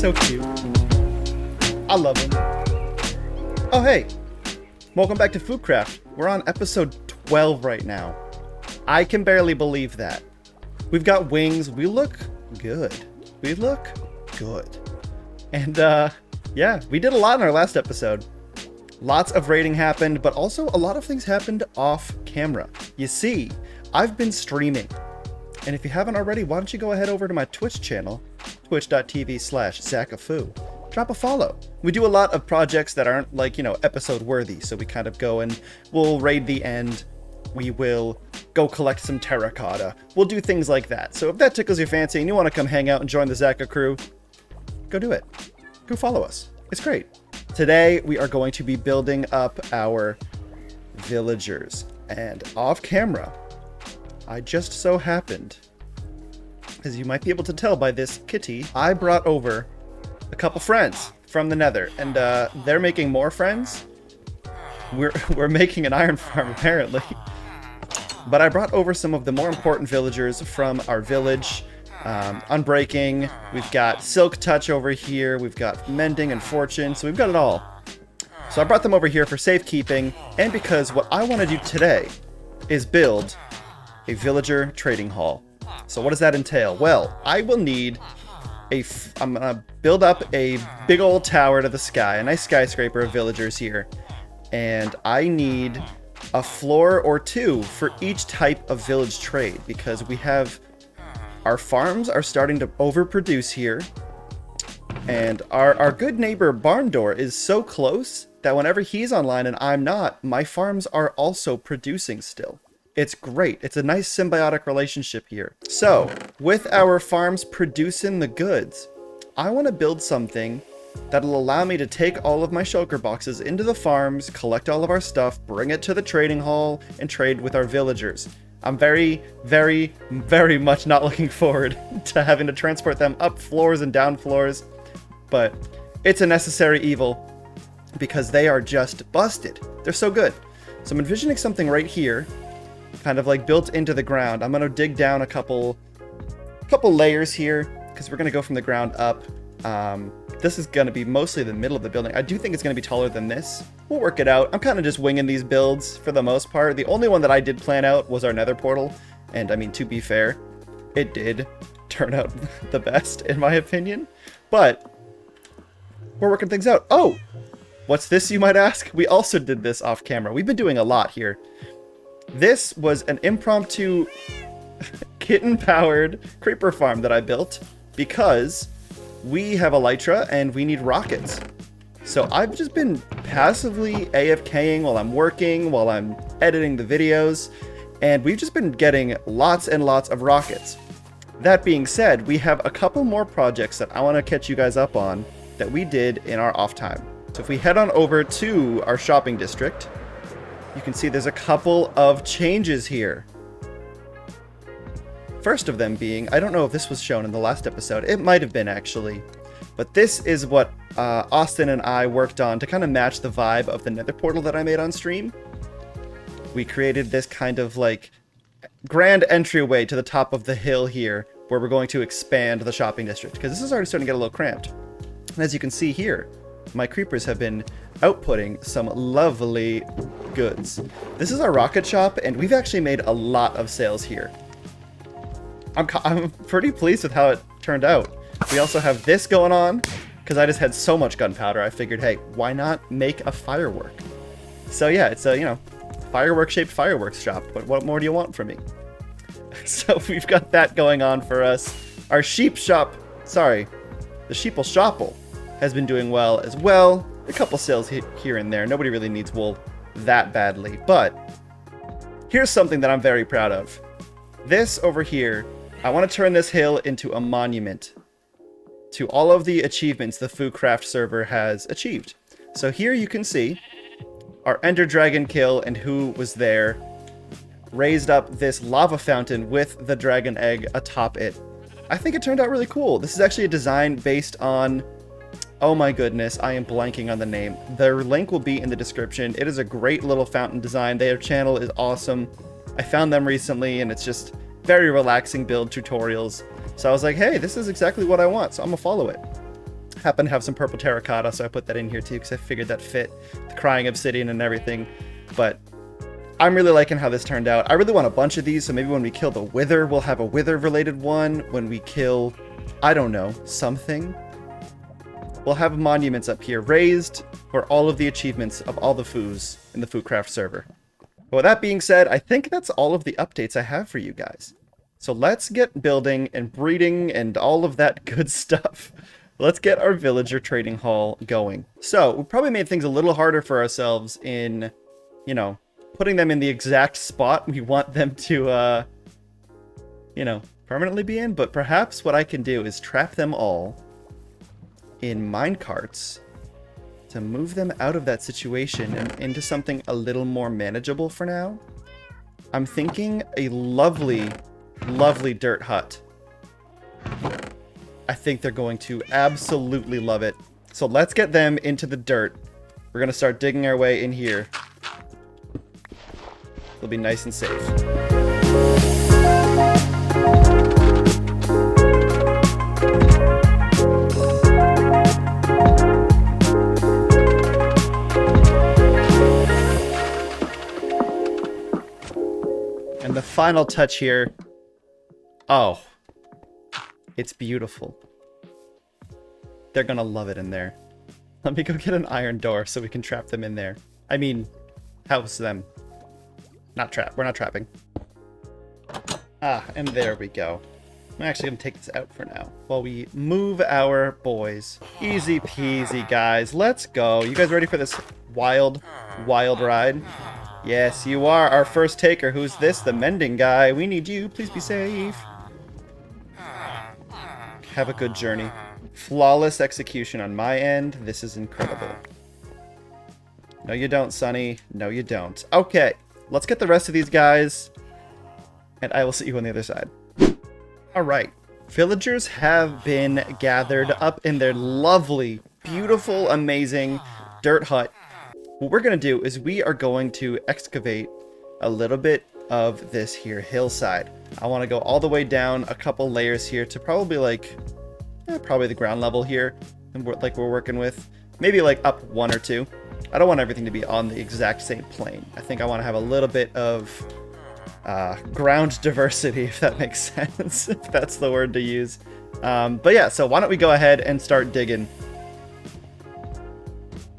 so cute. I love him. Oh, hey. Welcome back to FooCraft. We're on episode 12 right now. I can barely believe that. We've got wings. We look good. We look good. And, yeah, we did a lot in our last episode. Lots of raiding happened, but also a lot of things happened off camera. You see, I've been streaming. And if you haven't already, why don't you go ahead over to my Twitch channel, twitch.tv/ZachAFoo. Drop a follow. We do a lot of projects that aren't like, episode worthy. So we kind of go and we'll raid the end. We will go collect some terracotta. We'll do things like that. So if that tickles your fancy and you want to come hang out and join the Zacha crew, go do it. Go follow us. It's great. Today, we are going to be building up our villagers. And off camera, I just so happened, as you might be able to tell by this kitty, I brought over a couple friends from the nether. And they're making more friends. We're making an iron farm, apparently. But I brought over some of the more important villagers from our village. Unbreaking, we've got Silk Touch over here, we've got Mending and Fortune, so we've got it all. So I brought them over here for safekeeping, and because what I want to do today is build a villager trading hall. So what does that entail? Well, I will need I'm gonna build up a big old tower to the sky, a nice skyscraper of villagers here, and I need a floor or two for each type of village trade, because we have our farms are starting to overproduce here, and our good neighbor Barn Door is so close that whenever he's online and I'm not, my farms are also producing still. It's great. It's a nice symbiotic relationship here. So, with our farms producing the goods, I want to build something that'll allow me to take all of my shulker boxes into the farms, collect all of our stuff, bring it to the trading hall, and trade with our villagers. I'm very, very, very much not looking forward to having to transport them up floors and down floors, but it's a necessary evil because they are just busted. They're so good. So I'm envisioning something right here, kind of like built into the ground. I'm going to dig down a couple layers here because we're going to go from the ground up. This is going to be mostly the middle of the building. I do think it's going to be taller than this. We'll work it out. I'm kind of just winging these builds for the most part. The only one that I did plan out was our nether portal. And I mean, to be fair, it did turn out the best in my opinion. But we're working things out. Oh, what's this, you might ask? We also did this off camera. We've been doing a lot here. This was an impromptu kitten-powered creeper farm that I built because we have elytra and we need rockets. So I've just been passively AFKing while I'm working, while I'm editing the videos, and we've just been getting lots and lots of rockets. That being said, we have a couple more projects that I want to catch you guys up on that we did in our off time. So if we head on over to our shopping district, you can see there's a couple of changes here. First of them being, I don't know if this was shown in the last episode. It might have been, actually. But this is what Austin and I worked on to kind of match the vibe of the nether portal that I made on stream. We created this kind of like grand entryway to the top of the hill here where we're going to expand the shopping district because this is already starting to get a little cramped. And as you can see here, my creepers have been outputting some lovely goods. This is our rocket shop, and we've actually made a lot of sales here. I'm pretty pleased with how it turned out. We also have this going on, because I just had so much gunpowder, I figured, hey, why not make a firework? So yeah, it's a, firework-shaped fireworks shop, but what more do you want from me? So we've got that going on for us. Our sheep shop, the sheeple shopple has been doing well as well. A couple sales here and there. Nobody really needs wool that badly, but here's something that I'm very proud of. This over here, I want to turn this hill into a monument to all of the achievements the FooCraft server has achieved. So here you can see our Ender Dragon kill and who was there, raised up this lava fountain with the dragon egg atop it. I think it turned out really cool. This is actually a design based on, oh my goodness, I am blanking on the name. Their link will be in the description. It is a great little fountain design. Their channel is awesome. I found them recently and it's just very relaxing build tutorials. So I was like, hey, this is exactly what I want, so I'm gonna follow it. happen to have some purple terracotta, so I put that in here too, because I figured that fit the crying obsidian and everything. But I'm really liking how this turned out. I really want a bunch of these, so maybe when we kill the wither, we'll have a wither-related one. When we kill, I don't know, something, we'll have monuments up here raised for all of the achievements of all the foos in the FooCraft server. But with that being said, I think that's all of the updates I have for you guys. So let's get building and breeding and all of that good stuff. Let's get our villager trading hall going. So we probably made things a little harder for ourselves in, you know, putting them in the exact spot we want them to, you know, permanently be in. But perhaps what I can do is trap them all in minecarts to move them out of that situation and into something a little more manageable for now. I'm thinking a lovely, lovely dirt hut. I think they're going to absolutely love it. So let's get them into the dirt. We're going to start digging our way in here. It'll be nice and safe. And the final touch here. Oh, it's beautiful. They're gonna love it in there. Let me go get an iron door so we can trap them in there. I mean, house them. Not trap. We're not trapping. Ah, and there we go. I'm actually gonna take this out for now while we move our boys. Easy peasy, guys. Let's go. You guys ready for this wild, wild ride? Yes, you are. Our first taker. Who's this? The mending guy. We need you. Please be safe. Have a good journey. Flawless execution on my end. This is incredible. No, you don't, Sonny. No, you don't. Okay, let's get the rest of these guys, and I will see you on the other side. All right. Villagers have been gathered up in their lovely, beautiful, amazing dirt hut. What we're going to do is we are going to excavate a little bit of this here hillside. I want to go all the way down a couple layers here to probably like, probably the ground level here, and we're working with. Maybe like up one or two. I don't want everything to be on the exact same plane. I think I want to have a little bit of ground diversity, if that makes sense, if that's the word to use. But yeah, so why don't we go ahead and start digging.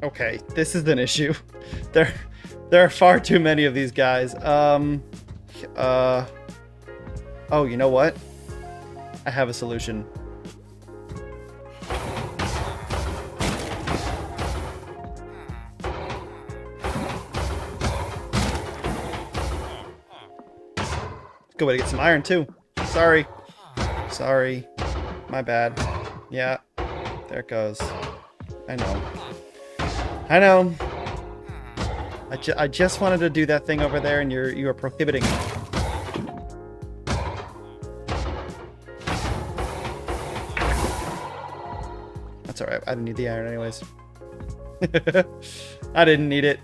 Okay, this is an issue. There are far too many of these guys. Oh, you know what? I have a solution. Good way to get some iron, too. Sorry. Sorry. My bad. Yeah. There it goes. I know. I know. I just wanted to do that thing over there, and you are prohibiting me. That's alright. I didn't need the iron anyways. I didn't need it.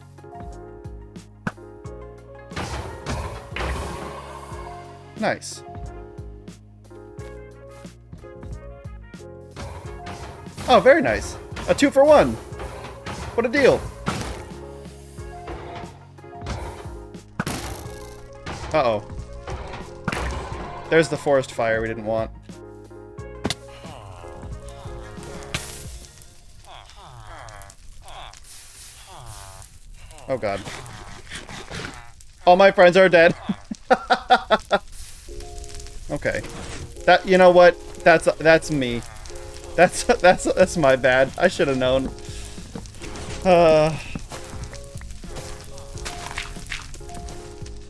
Nice. Oh, very nice. A 2-for-1. What a deal. Uh-oh. There's the forest fire we didn't want. Oh god. All my friends are dead. Okay. That, you know what? That's me. That's my bad. I should have known.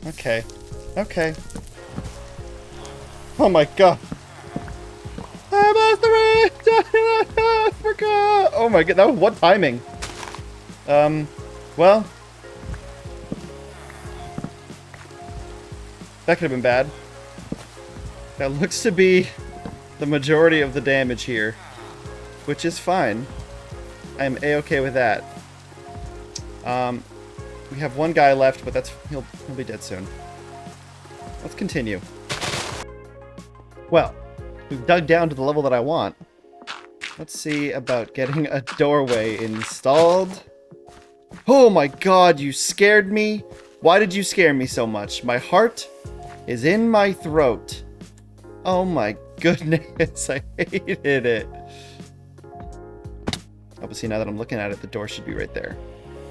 Okay. Okay. Oh my god. I'm off the race! I forgot! Oh my god, that was what timing? Well. That could have been bad. That looks to be the majority of the damage here, which is fine. I am a-okay with that. We have one guy left, but he'll be dead soon. Let's continue. Well, we've dug down to the level that I want. Let's see about getting a doorway installed. Oh my god, you scared me. Why did you scare me so much? My heart is in my throat. Oh my goodness, I hated it. Obviously, now that I'm looking at it, the door should be right there.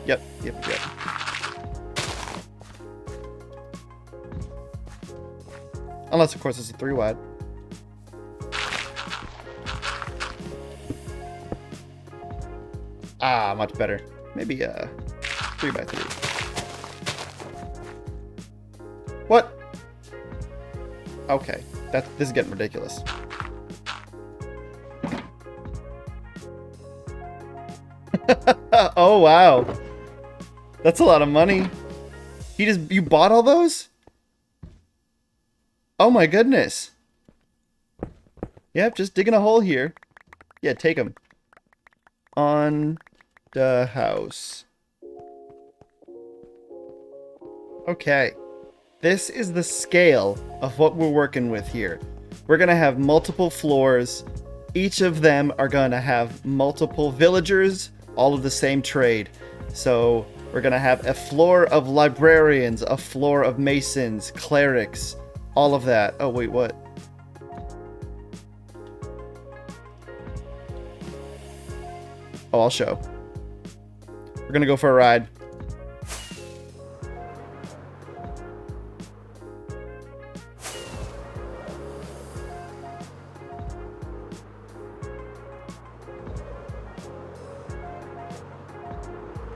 Yep. Unless, of course, it's a 3 wide. Ah, much better. Maybe 3 by 3. What? Okay, this is getting ridiculous. Oh wow, that's a lot of money. You bought all those? Oh my goodness. Yep, just digging a hole here. Yeah, take them. On the house. Okay. This is the scale of what we're working with here. We're going to have multiple floors. Each of them are going to have multiple villagers, all of the same trade. So we're going to have a floor of librarians, a floor of masons, clerics, all of that. Oh, wait, what? Oh, I'll show. We're going to go for a ride.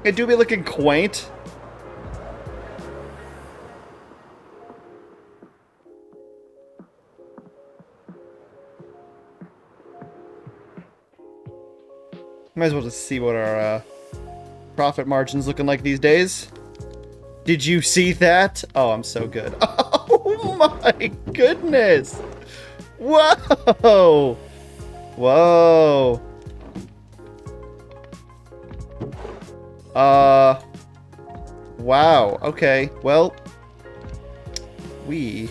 It do be looking quaint. Might as well just see what our profit margin's looking like these days. Did you see that? Oh, I'm so good. Oh my goodness. Whoa. Whoa. Wow. Okay. Well, we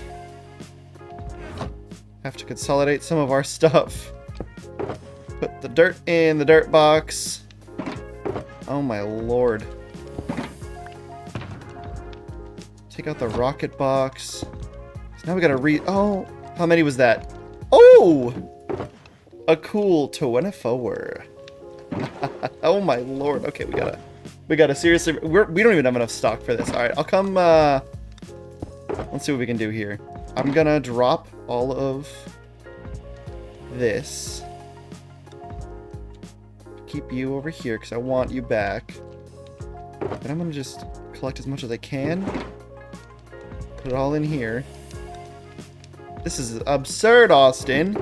have to consolidate some of our stuff. Put the dirt in the dirt box. Oh my lord. Take out the rocket box. So now we gotta oh, how many was that? Oh! A cool 24. Oh my lord. Okay, we gotta seriously, we don't even have enough stock for this. Alright, I'll come, let's see what we can do here. I'm gonna drop all of this. Keep you over here, because I want you back. But I'm gonna just collect as much as I can. Put it all in here. This is absurd, Austin.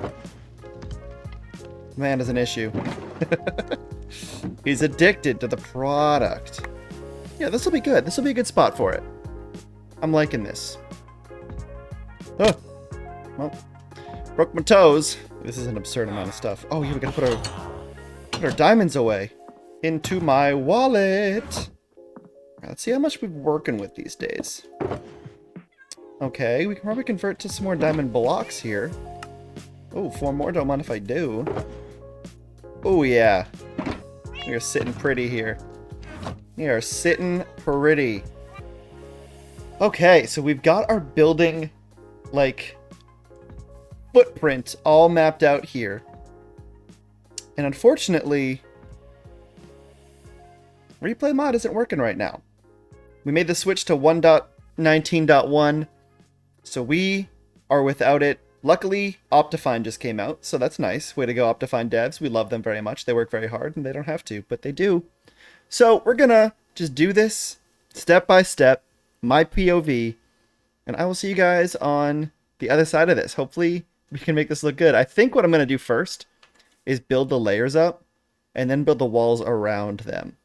Man is an issue. He's addicted to the product. Yeah, this will be good. This will be a good spot for it. I'm liking this. Oh, well, broke my toes. This is an absurd amount of stuff. Oh yeah, we gotta put our diamonds away into my wallet. Right, let's see how much we're working with these days. Okay, we can probably convert to some more diamond blocks here. Oh, 4 more. Don't mind if I do. Oh yeah. We are sitting pretty here. We are sitting pretty. Okay, so we've got our building, like, footprint all mapped out here. And unfortunately, replay mod isn't working right now. We made the switch to 1.19.1, so we are without it. Luckily, Optifine just came out, so that's nice. Way to go, Optifine devs. We love them very much. They work very hard, and they don't have to, but they do. So we're gonna just do this step by step, my POV, and I will see you guys on the other side of this. Hopefully, we can make this look good. I think what I'm gonna do first is build the layers up, and then build the walls around them,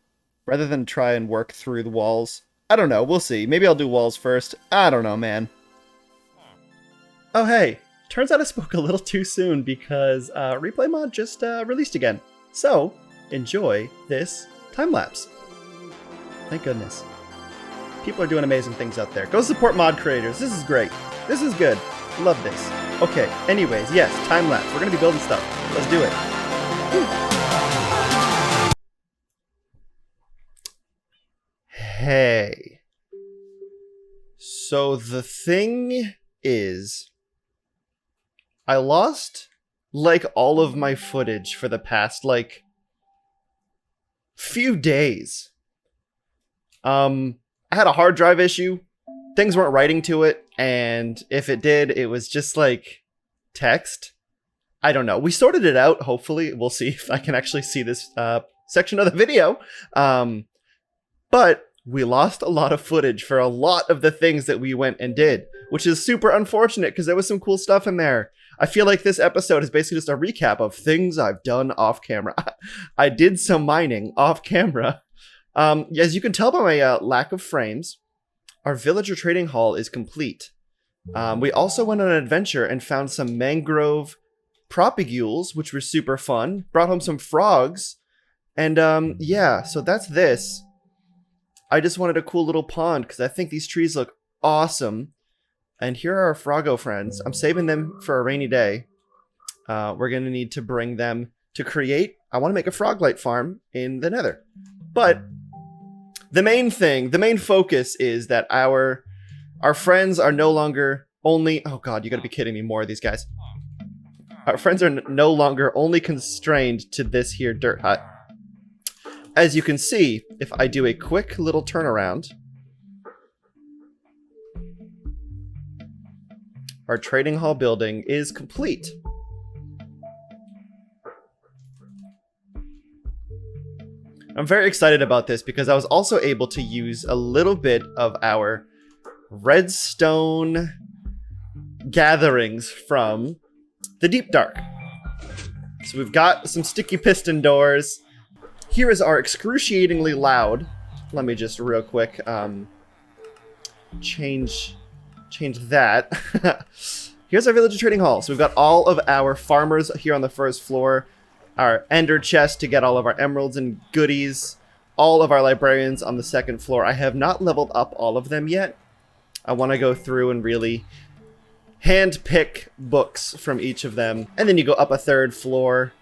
rather than try and work through the walls. I don't know. We'll see. Maybe I'll do walls first. I don't know, man. Oh, hey. Turns out I spoke a little too soon because replay mod just released again. So, enjoy this time-lapse. Thank goodness. People are doing amazing things out there. Go support mod creators. This is great. This is good. Love this. Okay, anyways, yes, time-lapse. We're going to be building stuff. Let's do it. Woo. So the thing is, I lost like all of my footage for the past like few days. I had a hard drive issue. Things weren't writing to it, and if it did, it was just like text. I don't know. We sorted it out, hopefully. We'll see if I can actually see this section of the video. But we lost a lot of footage for a lot of the things that we went and did, which is super unfortunate because there was some cool stuff in there. I feel like this episode is basically just a recap of things I've done off camera. I did some mining off camera. As you can tell by my lack of frames, our villager trading hall is complete. We also went on an adventure and found some mangrove propagules, which were super fun. Brought home some frogs. And yeah, so that's this. I just wanted a cool little pond because I think these trees look awesome. And here are our froggo friends. I'm saving them for a rainy day. We're going to need to bring them to create. I want to make a froglight farm in the nether. But the main thing, the main focus is that our friends are no longer only... Oh god, you got to be kidding me, more of these guys. Our friends are no longer only constrained to this here dirt hut. As you can see, if I do a quick little turnaround, our trading hall building is complete. I'm very excited about this because I was also able to use a little bit of our redstone gatherings from the Deep Dark. So we've got some sticky piston doors. Here is our excruciatingly loud. Let me just real quick change that. Here's our villager trading hall. So we've got all of our farmers here on the first floor, our ender chest to get all of our emeralds and goodies, all of our librarians on the second floor. I have not leveled up all of them yet. I want to go through and really hand pick books from each of them. And then you go up a third floor,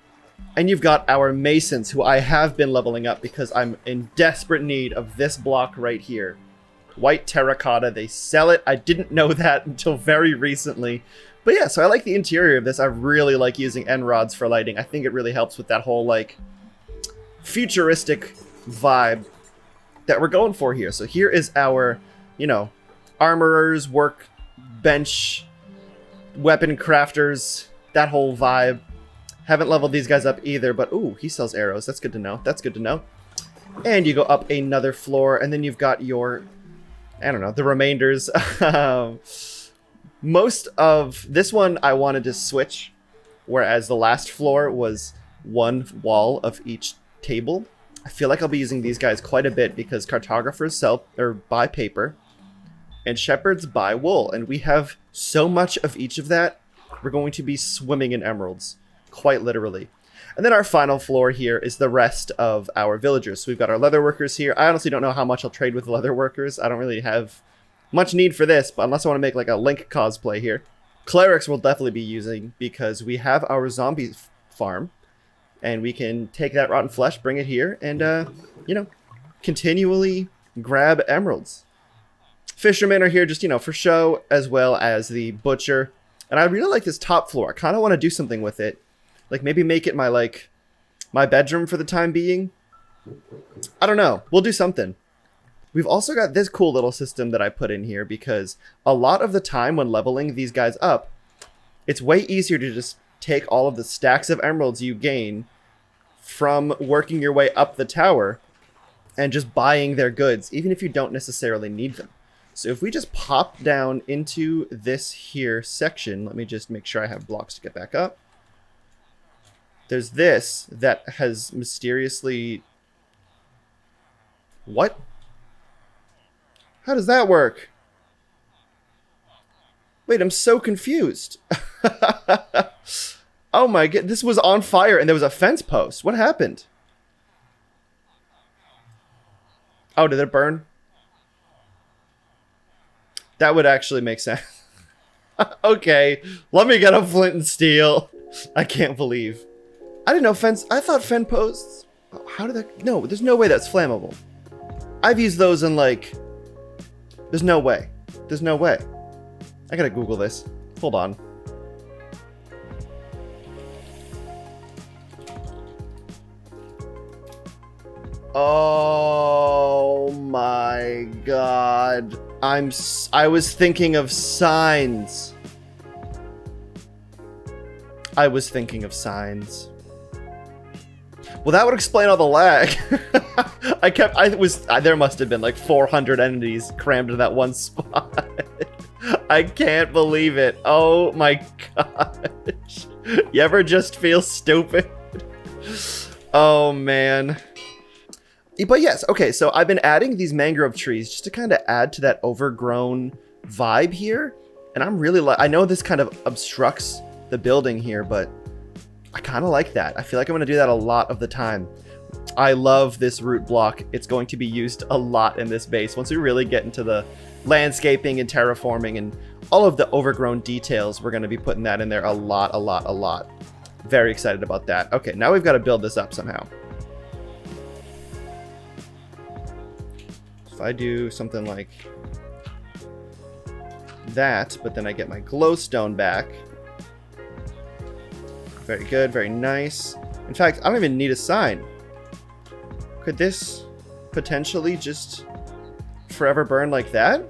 and you've got our masons, who I have been leveling up because I'm in desperate need of this block right here. White terracotta, they sell it. I didn't know that until very recently. But yeah, so I like the interior of this. I really like using end rods for lighting. I think it really helps with that whole, like, futuristic vibe that we're going for here. So here is our, you know, armorers, workbench, weapon crafters, that whole vibe. Haven't leveled these guys up either, but ooh, he sells arrows. That's good to know. That's good to know. And you go up another floor, and then you've got your, I don't know, the remainders. Most of this one I wanted to switch, whereas the last floor was one wall of each table. I feel like I'll be using these guys quite a bit because cartographers sell or buy paper and shepherds buy wool, and we have so much of each of that. We're going to be swimming in emeralds, quite literally. And then our final floor here is the rest of our villagers. So we've got our leather workers here. I honestly don't know how much I'll trade with leather workers. I don't really have much need for this, but unless I want to make like a Link cosplay here. Clerics we'll definitely be using because we have our zombie farm, and we can take that rotten flesh, bring it here, and, you know, continually grab emeralds. Fishermen are here just, you know, for show, as well as the butcher. And I really like this top floor. I kind of want to do something with it. Like maybe make it my, like, my bedroom for the time being. I don't know. We'll do something. We've also got this cool little system that I put in here because a lot of the time when leveling these guys up, it's way easier to just take all of the stacks of emeralds you gain from working your way up the tower and just buying their goods, even if you don't necessarily need them. So if we just pop down into this here section, let me just make sure I have blocks to get back up. There's this that has mysteriously... What? How does that work? Wait, I'm so confused. Oh my god, this was on fire and there was a fence post. What happened? Oh, did it burn? That would actually make sense. Okay, let me get a flint and steel. I can't believe. I didn't know fence. I thought fence posts. How did that? No, there's no way that's flammable. I've used those in like. There's no way. There's no way. I gotta Google this. Hold on. Oh my god. I was thinking of signs. I was thinking of signs. Well, that would explain all the lag. There must have been like 400 entities crammed in that one spot. I can't believe it. Oh my gosh. You ever just feel stupid? Oh man. But yes, okay, so I've been adding these mangrove trees just to kind of add to that overgrown vibe here. And I'm really I know this kind of obstructs the building here, but I kind of like that. I feel like I'm going to do that a lot of the time. I love this root block. It's going to be used a lot in this base. Once we really get into the landscaping and terraforming and all of the overgrown details, we're going to be putting that in there a lot. Very excited about that. Okay, now we've got to build this up somehow. If I do something like that, but then I get my glowstone back. Very good, very nice. In fact, I don't even need a sign. Could this potentially just forever burn like that?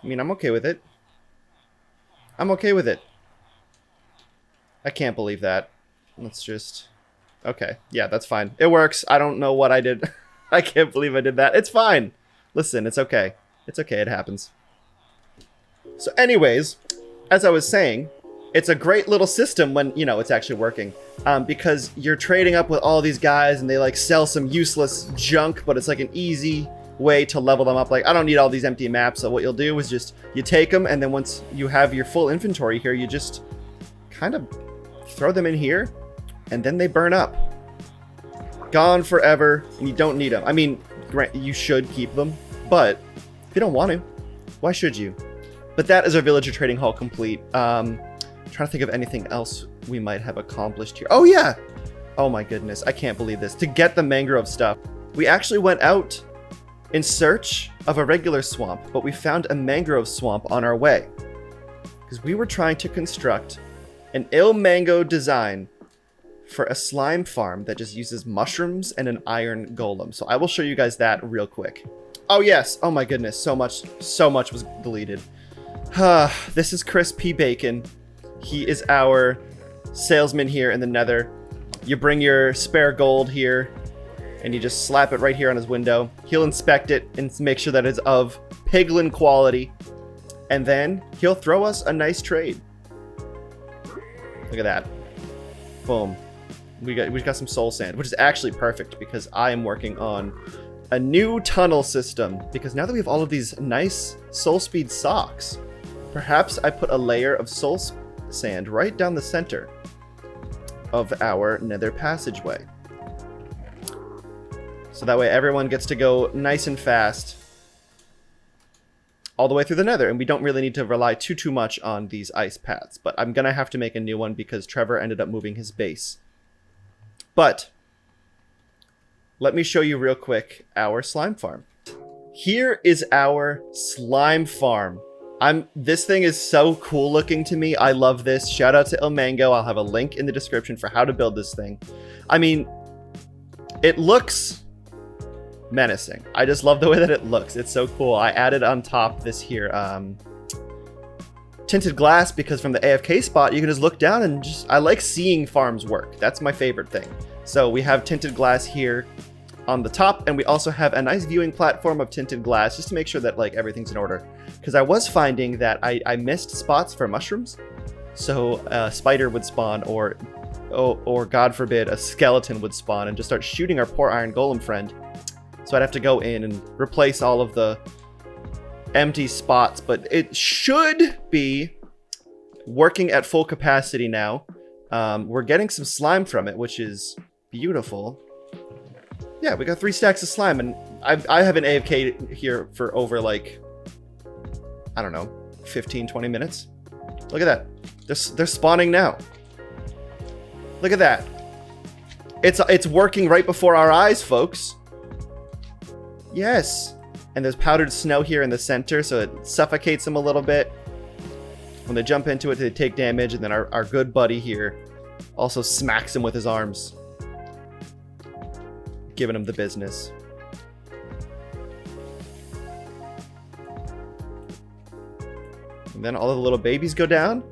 I mean, I'm okay with it. I'm okay with it. I can't believe that. Let's just... Okay, yeah, that's fine. It works. I don't know what I did. I can't believe I did that. It's fine. Listen, it's okay. It's okay, it happens. So anyways, as I was saying, it's a great little system when, you know, it's actually working. Because you're trading up with all these guys and they like sell some useless junk, but it's like an easy way to level them up. Like, I don't need all these empty maps, so what you'll do is just, you take them, and then once you have your full inventory here, you just kind of throw them in here, and then they burn up. Gone forever, and you don't need them. I mean, you should keep them, but if you don't want to, why should you? But that is our villager trading hall complete. Trying to think of anything else we might have accomplished here. Oh yeah! Oh my goodness, I can't believe this. To get the mangrove stuff, we actually went out in search of a regular swamp, but we found a mangrove swamp on our way. Because we were trying to construct an mango design for a slime farm that just uses mushrooms and an iron golem. So I will show you guys that real quick. Oh yes, oh my goodness, so much was deleted. This is Chris P. Bacon. He is our salesman here in the Nether. You bring your spare gold here, and you just slap it right here on his window. He'll inspect it and make sure that it's of piglin quality, and then he'll throw us a nice trade. Look at that. Boom. We got some soul sand, which is actually perfect because I am working on a new tunnel system. Because now that we have all of these nice soul speed socks, perhaps I put a layer of soul sand right down the center of our nether passageway. So that way everyone gets to go nice and fast all the way through the nether, and we don't really need to rely too much on these ice paths. But I'm gonna have to make a new one because Trevor ended up moving his base. But let me show you real quick our slime farm. Here is our slime farm. This thing is so cool looking to me. I love this. Shout out to Ilmango. I'll have a link in the description for how to build this thing. I mean, it looks menacing. I just love the way that it looks. It's so cool. I added on top this here tinted glass because from the AFK spot you can just look down and just, I like seeing farms work. That's my favorite thing. So we have tinted glass here on the top, and we also have a nice viewing platform of tinted glass just to make sure that like everything's in order. Because I was finding that I missed spots for mushrooms, so a spider would spawn, or God forbid a skeleton would spawn and just start shooting our poor iron golem friend. So I'd have to go in and replace all of the empty spots, but it should be working at full capacity now. We're getting some slime from it, which is beautiful. Yeah, we got 3 stacks of slime, and I have an AFK here for over like, I don't know, 15-20 minutes. Look at that. They're spawning now. Look at that. It's working right before our eyes, folks. Yes. And there's powdered snow here in the center, so it suffocates them a little bit. When they jump into it, they take damage, and then our good buddy here also smacks him with his arms, giving him the business. And then all of the little babies go down,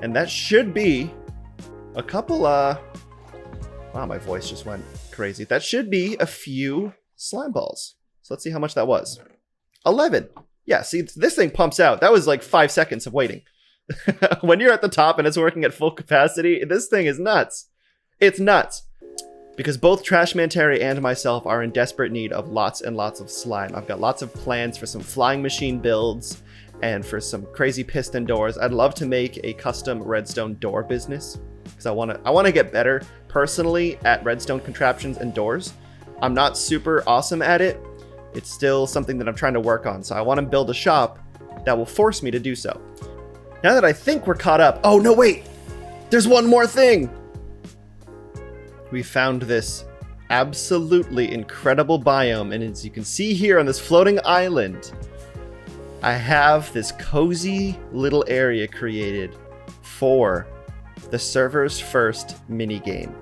and that should be a couple, wow, my voice just went crazy. That should be a few slime balls. So let's see how much that was. 11. Yeah, see, this thing pumps out. That was like 5 seconds of waiting. When you're at the top and it's working at full capacity, this thing is nuts. It's nuts. Because both Trashman Terry and myself are in desperate need of lots and lots of slime. I've got lots of plans for some flying machine builds and for some crazy piston doors. I'd love to make a custom redstone door business because I want to get better personally at redstone contraptions and doors. I'm not super awesome at it. It's still something that I'm trying to work on. So I want to build a shop that will force me to do so. Now that I think we're caught up... Oh, no, wait! There's one more thing! We found this absolutely incredible biome. And as you can see here on this floating island, I have this cozy little area created for the server's first minigame.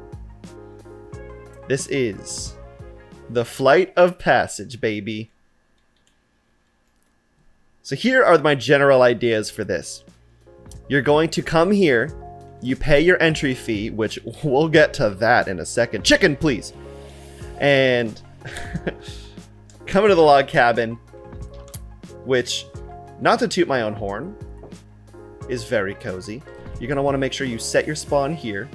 This is the Flight of Passage, baby. So here are my general ideas for this. You're going to come here, you pay your entry fee, which we'll get to that in a second. Chicken, please. And come into the log cabin, which, not to toot my own horn, is very cozy. You're going to want to make sure you set your spawn here.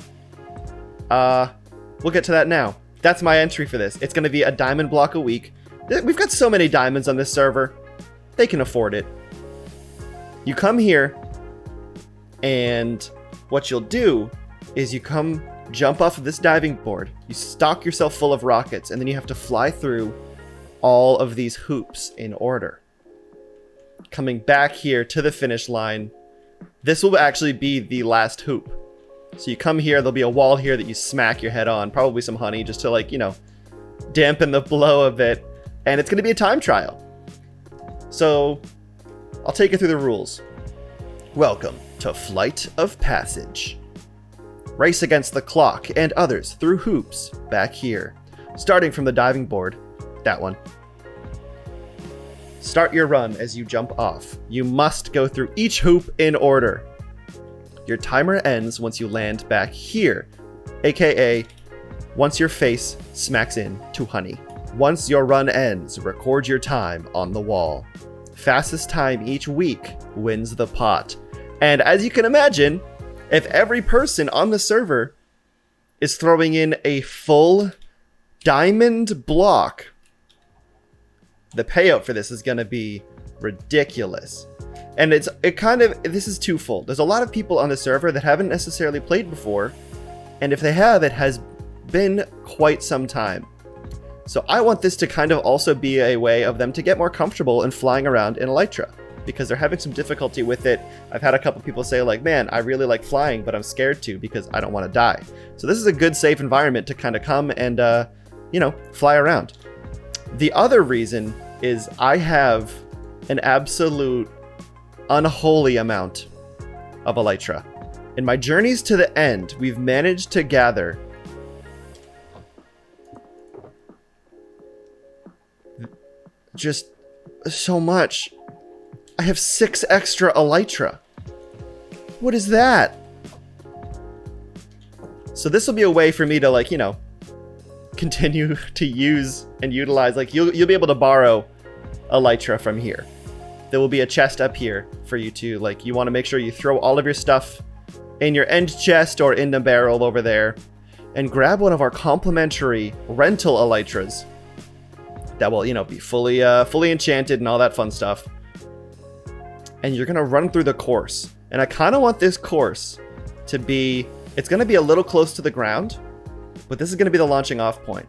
We'll get to that now. That's my entry for this. It's going to be a diamond block a week. We've got so many diamonds on this server. They can afford it. You come here, and what you'll do is you come jump off of this diving board. You stock yourself full of rockets, and then you have to fly through all of these hoops in order. Coming back here to the finish line, this will actually be the last hoop. So you come here, there'll be a wall here that you smack your head on, probably some honey just to, like, you know, dampen the blow a bit. And it's going to be a time trial. So I'll take you through the rules. Welcome to Flight of Passage. Race against the clock and others through hoops back here. Starting from the diving board, that one. Start your run as you jump off. You must go through each hoop in order. Your timer ends once you land back here, aka once your face smacks in to honey. Once your run ends, record your time on the wall. Fastest time each week wins the pot. And as you can imagine, if every person on the server is throwing in a full diamond block, the payout for this is going to be ridiculous. And this is twofold. There's a lot of people on the server that haven't necessarily played before, and if they have, it has been quite some time. So I want this to kind of also be a way of them to get more comfortable in flying around in Elytra, because they're having some difficulty with it. I've had a couple people say, like, man, I really like flying, but I'm scared to because I don't want to die. So this is a good, safe environment to kind of come and, fly around. The other reason is I have an absolute unholy amount of Elytra. In my journeys to the end, we've managed to gather just so much. I have 6 extra Elytra. What is that? So this will be a way for me to, continue to use and utilize. Like, you'll be able to borrow Elytra from here. There will be a chest up here for you to, you want to make sure you throw all of your stuff in your end chest or in the barrel over there, and grab one of our complimentary rental Elytras that will, be fully enchanted and all that fun stuff. And you're going to run through the course. And I kind of want this course to be, it's going to be a little close to the ground, but this is going to be the launching off point.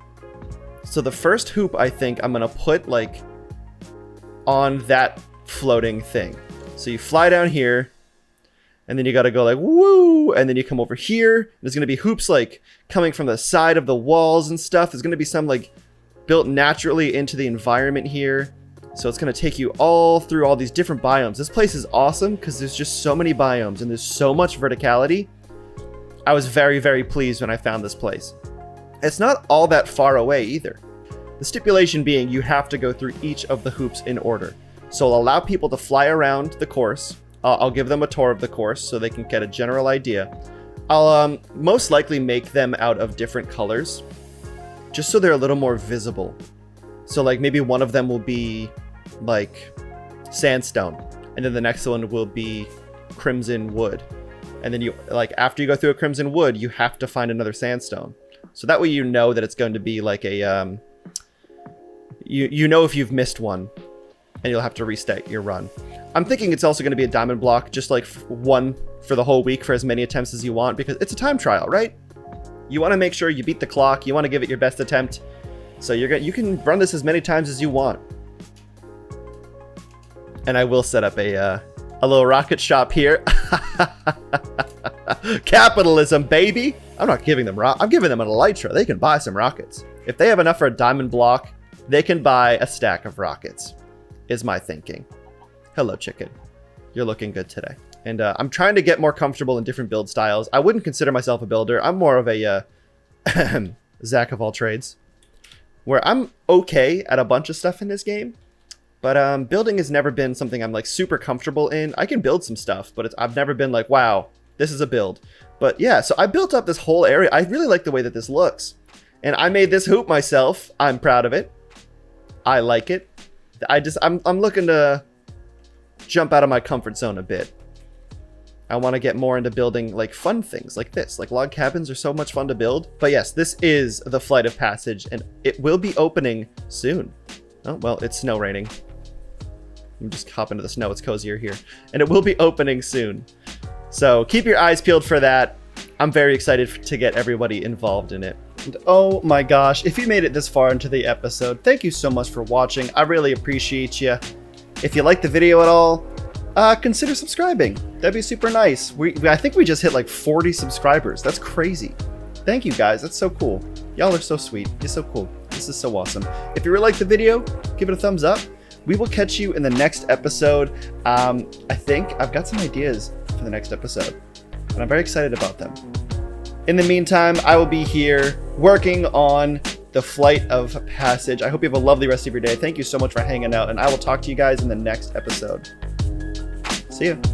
So the first hoop, I think I'm going to put on that floating thing. So you fly down here, and then you got to go woo, and then you come over here. There's going to be hoops coming from the side of the walls and stuff. There's going to be some built naturally into the environment here. So it's going to take you all through all these different biomes. This place is awesome because there's just so many biomes and there's so much verticality. I was very, very pleased when I found this place. It's not all that far away either. The stipulation being you have to go through each of the hoops in order. So I'll allow people to fly around the course. I'll give them a tour of the course so they can get a general idea. I'll most likely make them out of different colors, just so they're a little more visible. So like maybe one of them will be like sandstone, and then the next one will be crimson wood, and then you like after you go through a crimson wood you have to find another sandstone, so that way you know that it's going to be like a you know if you've missed one and you'll have to restart your run. I'm thinking it's also going to be a diamond block, just like one for the whole week for as many attempts as you want, because it's a time trial, right? You want to make sure you beat the clock, you want to give it your best attempt, so you can run this as many times as you want. And I will set up a little rocket shop here. Capitalism, baby! I'm not giving them I'm giving them an elytra. They can buy some rockets. If they have enough for a diamond block, they can buy a stack of rockets, is my thinking. Hello, chicken. You're looking good today. And I'm trying to get more comfortable in different build styles. I wouldn't consider myself a builder. I'm more of a Zach of all trades, where I'm okay at a bunch of stuff in this game. But building has never been something I'm like super comfortable in. I can build some stuff, but I've never been like, wow, this is a build. But yeah, so I built up this whole area. I really like the way that this looks. And I made this hoop myself. I'm proud of it. I like it. I'm looking to jump out of my comfort zone a bit. I want to get more into building like fun things like this. Like log cabins are so much fun to build. But yes, this is the Flight of Passage, and it will be opening soon. Oh, well, it's snow raining. You just hop into the snow, it's cozier here. And it will be opening soon. So keep your eyes peeled for that. I'm very excited to get everybody involved in it. And oh my gosh, if you made it this far into the episode, thank you so much for watching. I really appreciate you. If you liked the video at all, consider subscribing. That'd be super nice. I think we just hit like 40 subscribers. That's crazy. Thank you guys, that's so cool. Y'all are so sweet. You're so cool. This is so awesome. If you really liked the video, give it a thumbs up. We will catch you in the next episode. I think I've got some ideas for the next episode, and I'm very excited about them. In the meantime, I will be here working on the Flight of Passage. I hope you have a lovely rest of your day. Thank you so much for hanging out, and I will talk to you guys in the next episode. See ya.